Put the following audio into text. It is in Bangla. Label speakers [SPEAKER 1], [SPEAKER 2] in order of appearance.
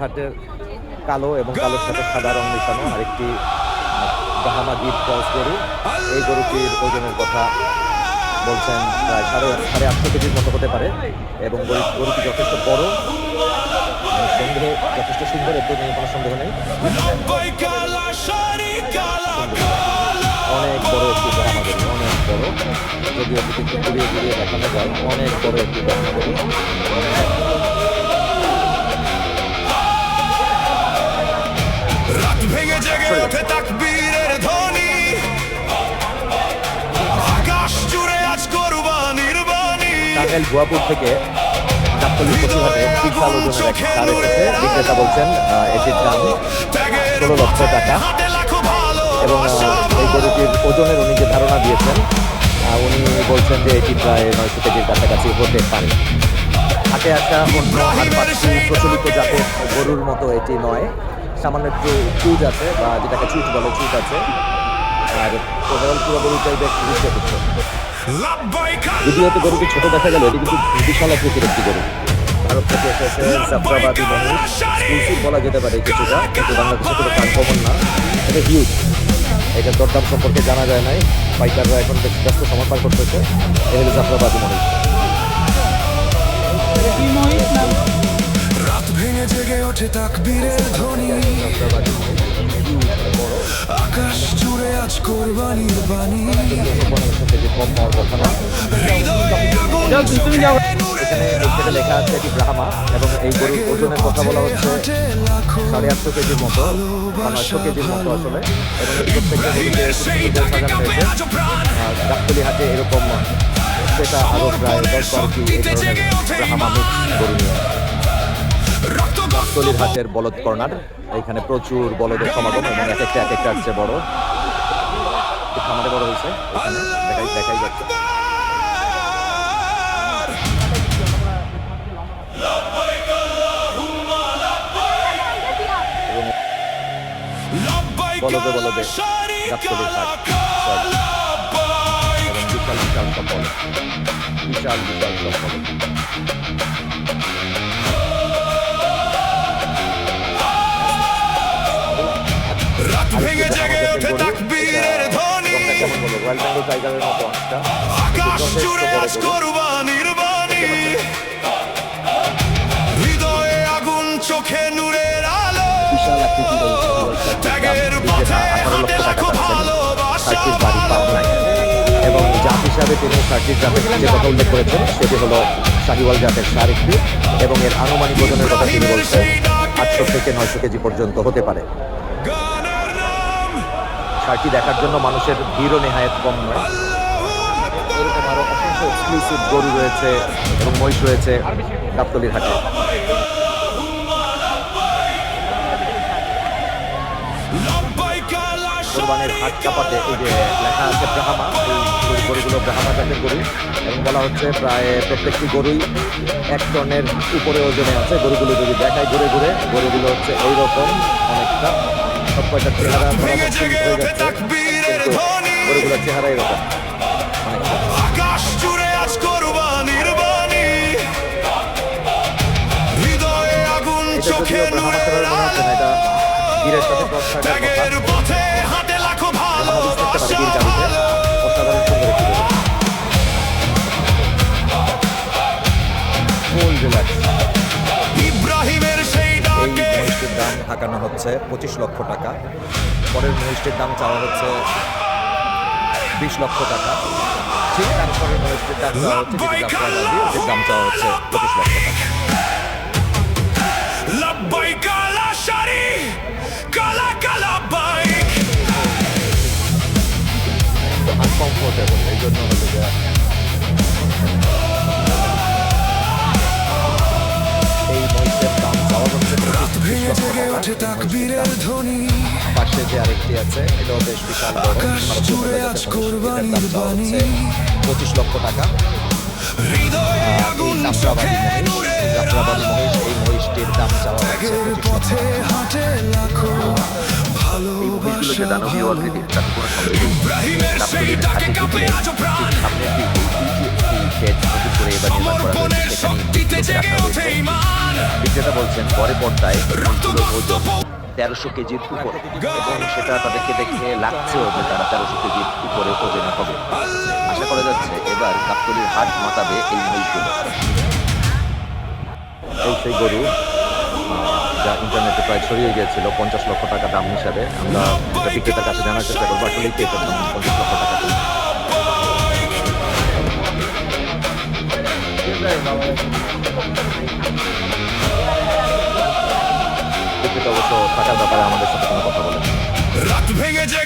[SPEAKER 1] হাটের কালো এবং কালোর সাথে সাদা রং মিশানো আরেকটি ব্রাহ্মা গিফট ক্রস গরু। এই গরুটির ওজনের কথা বলছেন প্রায় 8.5 কেজির মতো হতে পারে এবং গরুটি যথেষ্ট বড়, সন্দেহ যথেষ্ট সুন্দর, এতে নিয়ে কোনো সন্দেহ নেই। অনেক বড় একটি ব্রাহ্মা গরু, অনেক বড়, যদিও একটু ঘুরিয়ে ঘুরিয়ে দেখানো যায়, অনেক বড় একটি ব্রাহ্মা গরু।
[SPEAKER 2] ভেঙে জেগে ওঠে তাকবীরের ধ্বনি, আকাশ জুড়ে আজ কুরবানির বাণী।
[SPEAKER 1] টাঙ্গাইল ভুয়াপুর থেকে গাবতলী কচুঘাটে বিশাল ওজনের এক সার এসেছে। বিক্রেতা বলছেন এটির দাম 16 লক্ষ টাকা এবং এই গরুটির ওজনের উনি যে ধারণা দিয়েছেন উনি বলছেন যে এটি প্রায় 900 কেজির কাছাকাছি হতে পারে। হাটে আসা অন্য আর 5টি প্রচলিত জাতের গরুর মতো এটি নয়, সামান্য একটু চুজ আছে বা যেটাকে চুট বলে, চুট আছে, আর ওভারঅল পুরো গরুটাই বেশ দৃশ্যপত্র। যদিও গরুটি ছোট দেখা গেল, এটি কিন্তু বিশাল আকৃতির একটি গরু। ভারত থেকে এসেছে জাফরাবাদী মহিষ, এক্সক্লুসিভ বলা যেতে পারে কিছুটা, কিন্তু বাংলাদেশে কোনো আনকমন না, এটা হিউজ। এটার দরদাম সম্পর্কে জানা যায় নাই, পাইকাররা এখন বেশ ব্যস্ত সময় পার করতেছে। এই হলো জাফরাবাদী মহিষ।
[SPEAKER 2] রাত ভেঙে জেগে ওঠে তাকবীরের ধ্বনি, আকাশ জুড়ে আজ কুরবানির বাণী।
[SPEAKER 1] এখানে লেখা আছে এটি ব্রাহ্মা এবং এই গরুর ওজনের কথা বলা হচ্ছে 8.5 কেজির মতো, 900 কেজির মতো আসলে। এবং প্রত্যেকটা গরুতে সাজানো হয়েছে। গাবতলী হাটে এরকম সেটা আরো প্রায় 10-12টি এই ধরনের ব্রাহ্মা মিক্স গরু নিয়ে। গাবতলীর হাটের বলদ কর্নার, এখানে প্রচুর বলদের সমাগম এবং এক একটা আসছে বড়, খামারে বড় হয়েছে, এখানে দেখাই যাচ্ছে। বলদে গাবতলীর হাট এবং বিশাল সব বলদ, বিশাল সব বলদ।
[SPEAKER 2] রাত ভেঙে জেগে ওঠে তাকবীরের ধ্বনি,
[SPEAKER 1] রয়্যাল বেঙ্গল টাইগারের মতো অনেকটা,
[SPEAKER 2] আকাশ জুড়ে আজ কুরবানির বাণী। হৃদয়ে আগুন, চোখে নূরের আলো,
[SPEAKER 1] বিশাল আকৃতির
[SPEAKER 2] ত্যাগের পথে হাঁটে লাখো ভালোবাসা।
[SPEAKER 1] বাড়ি পাওয়া নাই এবং জাত হিসাবে তিনি 30 জাতের যে কথা উল্লেখ করেছেন সেটি হলো শাহিওয়াল জাতের সার একটি, এবং এর আনুমানিক ওজনের কথা তিনি বলছেন 800 থেকে 900 কেজি পর্যন্ত হতে পারে। সারটি দেখার জন্য মানুষের ভিড়ও নেহায়েত কম নয়। এরকম আরো অসংখ্য এক্সক্লুসিভ গরু রয়েছে এবং মহিষ রয়েছে গাবতলীর হাটে। কোরবানির হাট কাপাতে এই যে লেখা আছে ব্রাহ্মা, এই গরুগুলো ব্রাহ্মা জাতের গরু এবং বলা হচ্ছে প্রায় প্রত্যেকটি গরুই 1 টনের উপরে ওজনে আছে। গরুগুলো যদি দেখায় ঘুরে ঘুরে, গরুগুলো হচ্ছে এইরকম অনেকটা, সব কয়টা চেহারা হয়ে যাচ্ছে, কিন্তু গরুগুলোর চেহারা এরকম অনেকটা।
[SPEAKER 2] আকাশ জুড়ে আজ কুরবানির বাণী, হৃদয়ে আগুন, চোখে নূরের আলো,
[SPEAKER 1] এটা বীরের সাথে
[SPEAKER 2] ত্যাগের পথে হাঁটে লাখো ভালোবাসা।
[SPEAKER 1] অসাধারণ সুন্দর একটি গরু। ফুল রিল্যাক্স।
[SPEAKER 2] ইব্রাহিমের সেই
[SPEAKER 1] এই
[SPEAKER 2] ডাকে
[SPEAKER 1] মহিষটির দাম হাঁকানো হচ্ছে 25 লক্ষ টাকা। পরের মহিষটির দাম চাওয়া হচ্ছে 20 লক্ষ টাকা। ঠিক তারপরের মহিষটির দাম চাওয়া হচ্ছে যেটির দাম চাওয়া হচ্ছে 25 লক্ষ টাকা।
[SPEAKER 2] লব্বাইক লা শারীকা লাক লব্বাইক।
[SPEAKER 1] আনকমফোর্টেবল, এই জন্য হলো যে এই মহিষের দাম চাওয়া হচ্ছে 25 লক্ষ টাকা। পাশে যে আরেকটি আছে এটাও বেশ বিশাল বড়, এটার দাম চাওয়া হচ্ছে 25 লক্ষ টাকা। জাফরাবাদী মহিষ, এই মহিষটির দাম চাওয়া হচ্ছে 25 লক্ষ টাকা। এই মহিষগুলো যে দানবীয় আকৃতির তাতে কোনো সন্দেহ নেই। গাবতলীর হাটে সামনে একটি শেড
[SPEAKER 3] করে এবার নির্মাণ করা হয়েছে, সেখানে বেঁধে রাখা হয়েছে। বিক্রেতা বলছেন বড় পর্দায় ফুলগুলোর ওজন 1300 কেজির উপরে, এবং সেটা তাদেরকে দেখে লাগছেও যে তারা 1300 কেজির উপরে ওজনে হবে। আশা করা যাচ্ছে এবার গাবতলীর হাট মাতাবে এই মহিষগুলো।
[SPEAKER 1] এই সেই গরু যা ইন্টারনেটে প্রায় ছড়িয়ে গিয়েছিল 50 লক্ষ টাকা দাম হিসাবে। আমরা যেটা বিক্রেতার কাছে জানার চেষ্টা করবো আসলে কে দাম 50 লক্ষ টাকা ছিল। বিক্রেতা অবশ্য টাকার ব্যাপারে আমাদের সাথে কোনো কথা বলেন।
[SPEAKER 2] রাত ভেঙে জেগে